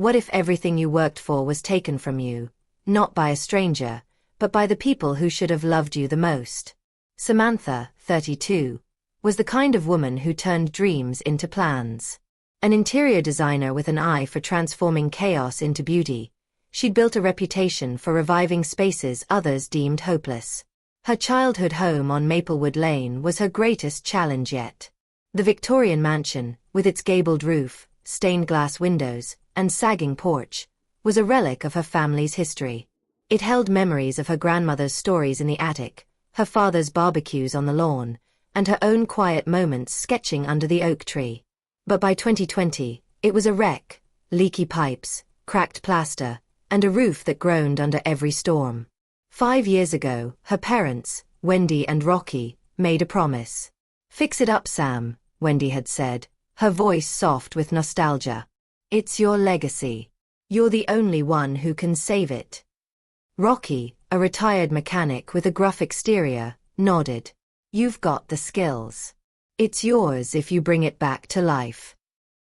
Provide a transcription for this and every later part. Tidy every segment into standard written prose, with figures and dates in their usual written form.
What if everything you worked for was taken from you, not by a stranger, but by the people who should have loved you the most? Samantha, 32, was the kind of woman who turned dreams into plans. An interior designer with an eye for transforming chaos into beauty, she'd built a reputation for reviving spaces others deemed hopeless. Her childhood home on Maplewood Lane was her greatest challenge yet. The Victorian mansion, with its gabled roof, stained glass windows, and sagging porch, was a relic of her family's history. It held memories of her grandmother's stories in the attic, her father's barbecues on the lawn, and her own quiet moments sketching under the oak tree. But by 2020, it was a wreck: leaky pipes, cracked plaster, and a roof that groaned under every storm. 5 years ago, her parents, Wendy and Rocky, made a promise. "Fix it up, Sam," Wendy had said, her voice soft with nostalgia. "It's your legacy. You're the only one who can save it." Rocky, a retired mechanic with a gruff exterior, nodded. "You've got the skills. It's yours if you bring it back to life."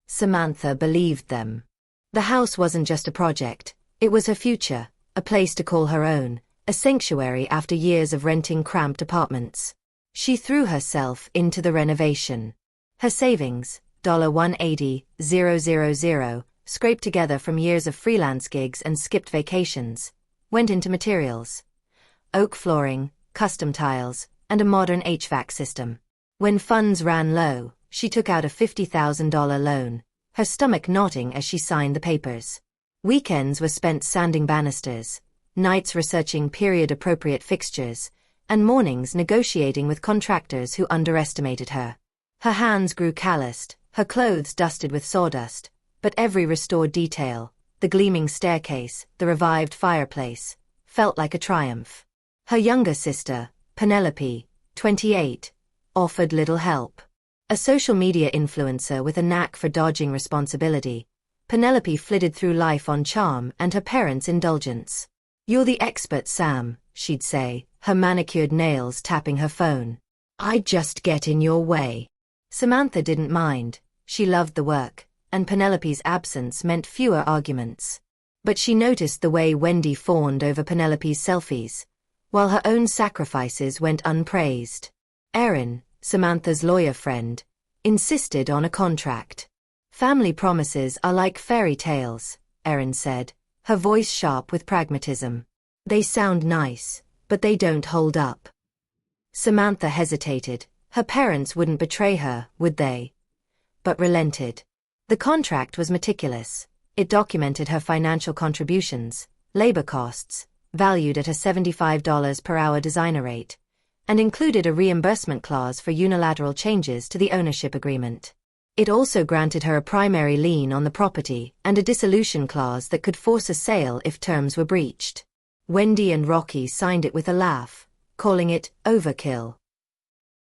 Samantha believed them. The house wasn't just a project, it was her future, a place to call her own, a sanctuary after years of renting cramped apartments. She threw herself into the renovation. Her savings, $180,000, scraped together from years of freelance gigs and skipped vacations, went into materials: oak flooring, custom tiles, and a modern HVAC system. When funds ran low, she took out a $50,000 loan, her stomach knotting as she signed the papers. Weekends were spent sanding banisters, nights researching period-appropriate fixtures, and mornings negotiating with contractors who underestimated her. Her hands grew calloused, her clothes dusted with sawdust, but every restored detail, the gleaming staircase, the revived fireplace, felt like a triumph. Her younger sister, Penelope, 28, offered little help. A social media influencer with a knack for dodging responsibility, Penelope flitted through life on charm and her parents' indulgence. "You're the expert, Sam," she'd say, her manicured nails tapping her phone. "I just get in your way." Samantha didn't mind. She loved the work, and Penelope's absence meant fewer arguments. But she noticed the way Wendy fawned over Penelope's selfies, while her own sacrifices went unpraised. Erin, Samantha's lawyer friend, insisted on a contract. "Family promises are like fairy tales," Erin said, her voice sharp with pragmatism. "They sound nice, but they don't hold up." Samantha hesitated. Her parents wouldn't betray her, would they? But relented. The contract was meticulous. It documented her financial contributions, labor costs, valued at a $75 per hour designer rate, and included a reimbursement clause for unilateral changes to the ownership agreement. It also granted her a primary lien on the property and a dissolution clause that could force a sale if terms were breached. Wendy and Rocky signed it with a laugh, calling it overkill.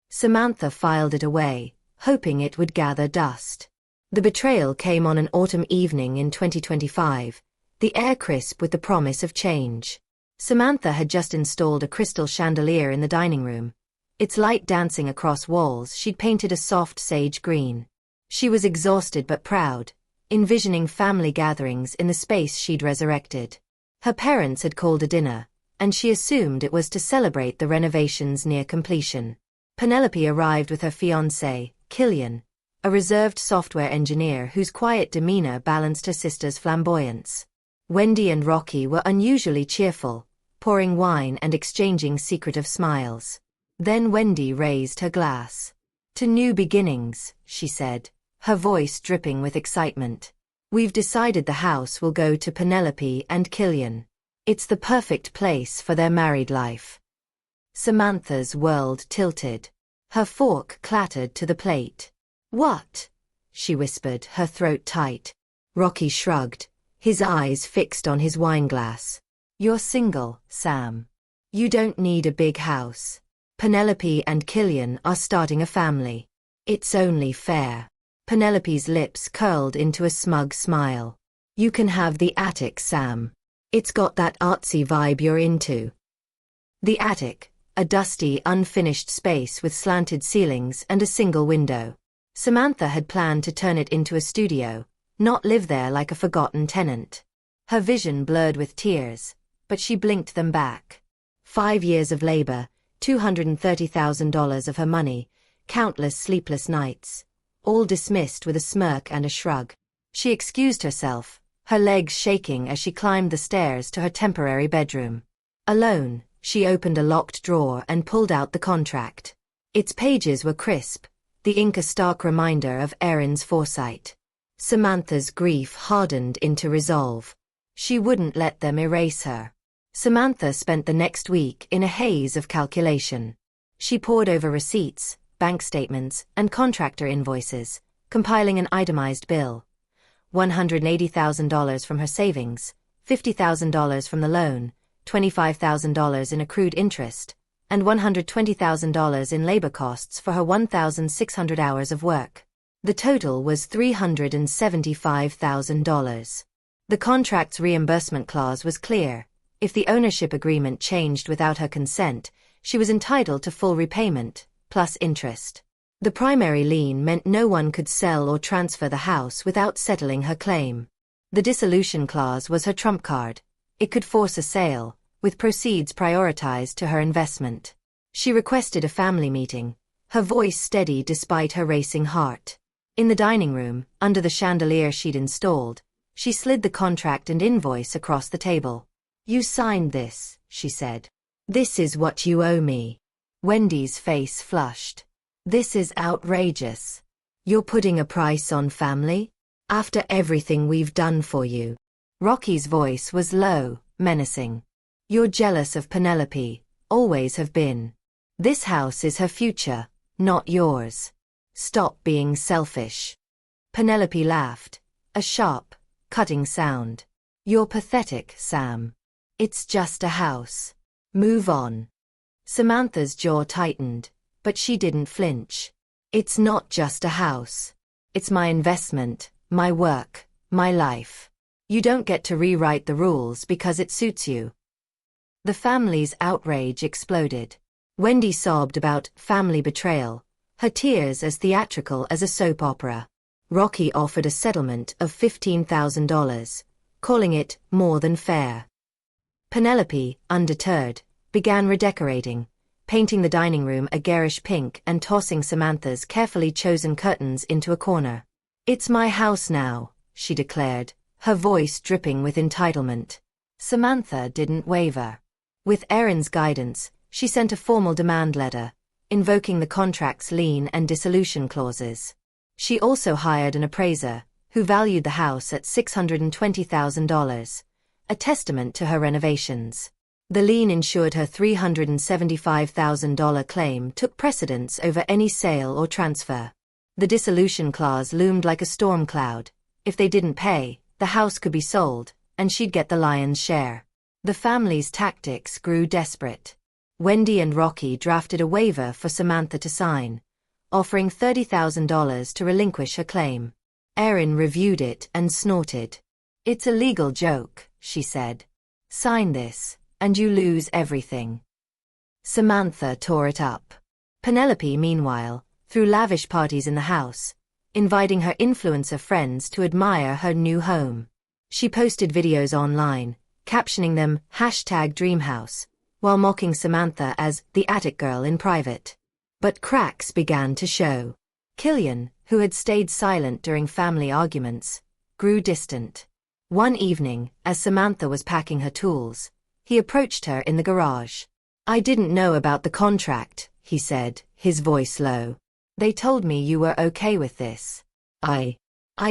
Samantha filed it away, hoping it would gather dust. The betrayal came on an autumn evening in 2025, the air crisp with the promise of change. Samantha had just installed a crystal chandelier in the dining room. Its light dancing across walls she'd painted a soft sage green. She was exhausted but proud, envisioning family gatherings in the space she'd resurrected. Her parents had called a dinner, and she assumed it was to celebrate the renovation's near completion. Penelope arrived with her fiancé, Killian, a reserved software engineer whose quiet demeanor balanced her sister's flamboyance. Wendy and Rocky were unusually cheerful, pouring wine and exchanging secretive smiles. Then Wendy raised her glass. "To new beginnings," she said, her voice dripping with excitement. "We've decided the house will go to Penelope and Killian. It's the perfect place for their married life." Samantha's world tilted. Her fork clattered to the plate. "What?" she whispered, her throat tight. Rocky shrugged, his eyes fixed on his wineglass. "You're single, Sam. You don't need a big house. Penelope and Killian are starting a family. It's only fair." Penelope's lips curled into a smug smile. "You can have the attic, Sam. It's got that artsy vibe you're into." The attic, a dusty, unfinished space with slanted ceilings and a single window. Samantha had planned to turn it into a studio, not live there like a forgotten tenant. Her vision blurred with tears, but she blinked them back. 5 years of labor, $230,000 of her money, countless sleepless nights, all dismissed with a smirk and a shrug. She excused herself, her legs shaking as she climbed the stairs to her temporary bedroom. Alone, she opened a locked drawer and pulled out the contract. Its pages were crisp, the ink a stark reminder of Erin's foresight. Samantha's grief hardened into resolve. She wouldn't let them erase her. Samantha spent the next week in a haze of calculation. She pored over receipts, bank statements, and contractor invoices, compiling an itemized bill. $180,000 from her savings, $50,000 from the loan, $25,000 in accrued interest, and $120,000 in labor costs for her 1,600 hours of work. The total was $375,000. The contract's reimbursement clause was clear. If the ownership agreement changed without her consent, she was entitled to full repayment, plus interest. The primary lien meant no one could sell or transfer the house without settling her claim. The dissolution clause was her trump card. It could force a sale, with proceeds prioritized to her investment. She requested a family meeting, her voice steady despite her racing heart. In the dining room, under the chandelier she'd installed, she slid the contract and invoice across the table. "You signed this," she said. "This is what you owe me." Wendy's face flushed. "This is outrageous. You're putting a price on family? After everything we've done for you." Rocky's voice was low, menacing. "You're jealous of Penelope, always have been. This house is her future, not yours. Stop being selfish." Penelope laughed, a sharp, cutting sound. "You're pathetic, Sam. It's just a house. Move on." Samantha's jaw tightened, but she didn't flinch. "It's not just a house. It's my investment, my work, my life. You don't get to rewrite the rules because it suits you." The family's outrage exploded. Wendy sobbed about family betrayal, her tears as theatrical as a soap opera. Rocky offered a settlement of $15,000, calling it more than fair. Penelope, undeterred, began redecorating, painting the dining room a garish pink and tossing Samantha's carefully chosen curtains into a corner. "It's my house now," she declared, her voice dripping with entitlement. Samantha didn't waver. With Erin's guidance, she sent a formal demand letter, invoking the contract's lien and dissolution clauses. She also hired an appraiser, who valued the house at $620,000, a testament to her renovations. The lien ensured her $375,000 claim took precedence over any sale or transfer. The dissolution clause loomed like a storm cloud. If they didn't pay, the house could be sold, and she'd get the lion's share. The family's tactics grew desperate. Wendy and Rocky drafted a waiver for Samantha to sign, offering $30,000 to relinquish her claim. Erin reviewed it and snorted. "It's a legal joke," she said. "Sign this, and you lose everything." Samantha tore it up. Penelope, meanwhile, threw lavish parties in the house, inviting her influencer friends to admire her new home. She posted videos online, captioning them #DreamHouse, while mocking Samantha as the attic girl in private. But cracks began to show. Killian, who had stayed silent during family arguments, grew distant. One evening, as Samantha was packing her tools, he approached her in the garage. "I didn't know about the contract," he said, his voice low. "They told me you were okay with this. I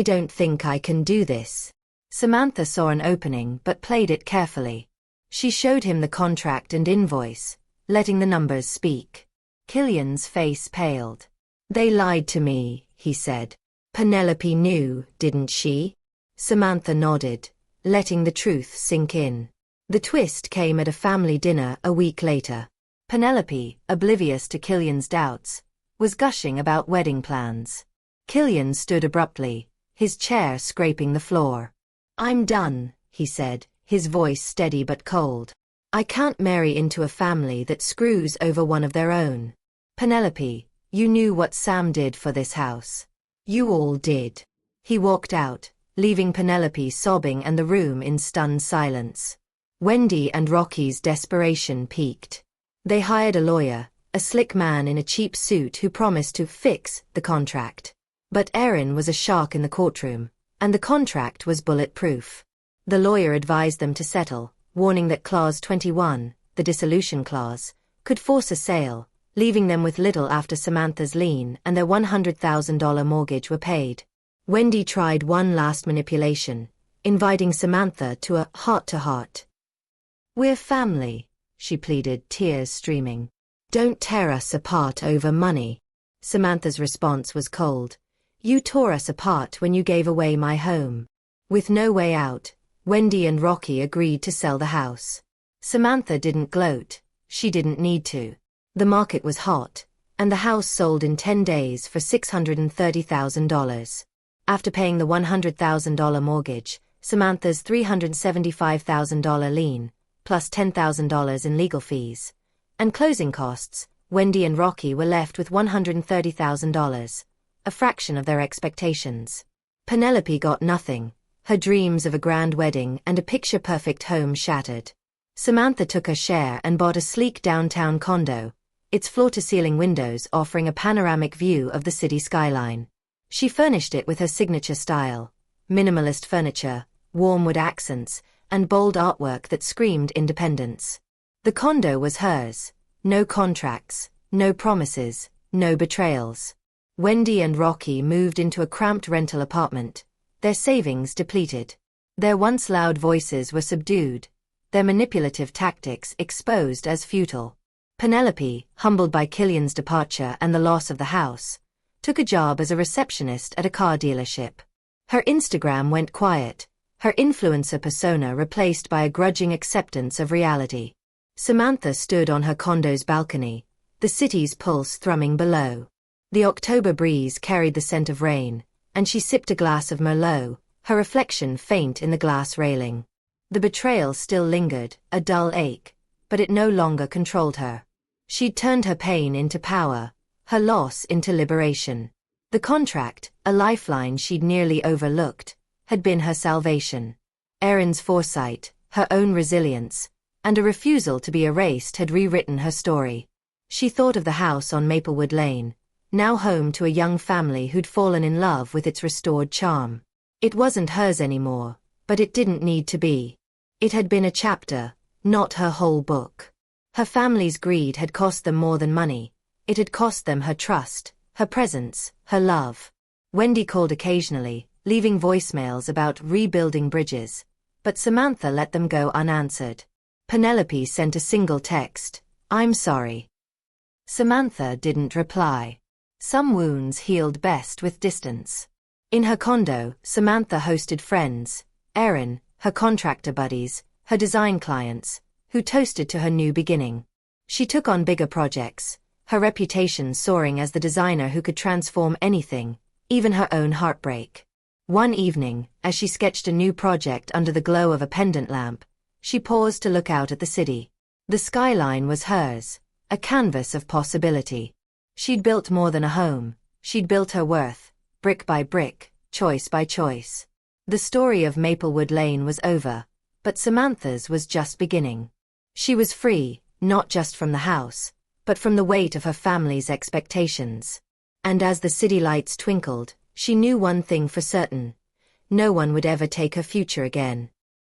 don't think I can do this." Samantha saw an opening but played it carefully. She showed him the contract and invoice, letting the numbers speak. Killian's face paled. "They lied to me," he said. "Penelope knew, didn't she?" Samantha nodded, letting the truth sink in. The twist came at a family dinner a week later. Penelope, oblivious to Killian's doubts, was gushing about wedding plans. Killian stood abruptly, his chair scraping the floor. "I'm done," he said, his voice steady but cold. "I can't marry into a family that screws over one of their own. Penelope, you knew what Sam did for this house. You all did." He walked out, leaving Penelope sobbing and the room in stunned silence. Wendy and Rocky's desperation peaked. They hired a lawyer, a slick man in a cheap suit who promised to fix the contract. But Erin was a shark in the courtroom, and the contract was bulletproof. The lawyer advised them to settle, warning that Clause 21, the dissolution clause, could force a sale, leaving them with little after Samantha's lien and their $100,000 mortgage were paid. Wendy tried one last manipulation, inviting Samantha to a heart-to-heart. "We're family," she pleaded, tears streaming. "Don't tear us apart over money." Samantha's response was cold. "You tore us apart when you gave away my home." With no way out, Wendy and Rocky agreed to sell the house. Samantha didn't gloat. She didn't need to. The market was hot, and the house sold in 10 days for $630,000. After paying the $100,000 mortgage, Samantha's $375,000 lien, plus $10,000 in legal fees, and closing costs, Wendy and Rocky were left with $130,000, a fraction of their expectations. Penelope got nothing, her dreams of a grand wedding and a picture-perfect home shattered. Samantha took her share and bought a sleek downtown condo, its floor-to-ceiling windows offering a panoramic view of the city skyline. She furnished it with her signature style, minimalist furniture, warm wood accents, and bold artwork that screamed independence. The condo was hers. No contracts, no promises, no betrayals. Wendy and Rocky moved into a cramped rental apartment, their savings depleted. Their once loud voices were subdued, their manipulative tactics exposed as futile. Penelope, humbled by Killian's departure and the loss of the house, took a job as a receptionist at a car dealership. Her Instagram went quiet, her influencer persona replaced by a grudging acceptance of reality. Samantha stood on her condo's balcony, the city's pulse thrumming below. The October breeze carried the scent of rain, and she sipped a glass of Merlot, her reflection faint in the glass railing. The betrayal still lingered, a dull ache, but it no longer controlled her. She'd turned her pain into power, her loss into liberation. The contract, a lifeline she'd nearly overlooked, had been her salvation. Erin's foresight, her own resilience, and a refusal to be erased had rewritten her story. She thought of the house on Maplewood Lane, now home to a young family who'd fallen in love with its restored charm. It wasn't hers anymore, but it didn't need to be. It had been a chapter, not her whole book. Her family's greed had cost them more than money. It had cost them her trust, her presence, her love. Wendy called occasionally, leaving voicemails about rebuilding bridges, but Samantha let them go unanswered. Penelope sent a single text, "I'm sorry." Samantha didn't reply. Some wounds healed best with distance. In her condo, Samantha hosted friends, Erin, her contractor buddies, her design clients, who toasted to her new beginning. She took on bigger projects, her reputation soaring as the designer who could transform anything, even her own heartbreak. One evening, as she sketched a new project under the glow of a pendant lamp, she paused to look out at the city. The skyline was hers, a canvas of possibility. She'd built more than a home, she'd built her worth, brick by brick, choice by choice. The story of Maplewood Lane was over, but Samantha's was just beginning. She was free, not just from the house, but from the weight of her family's expectations. And as the city lights twinkled, she knew one thing for certain: no one would ever take her future again.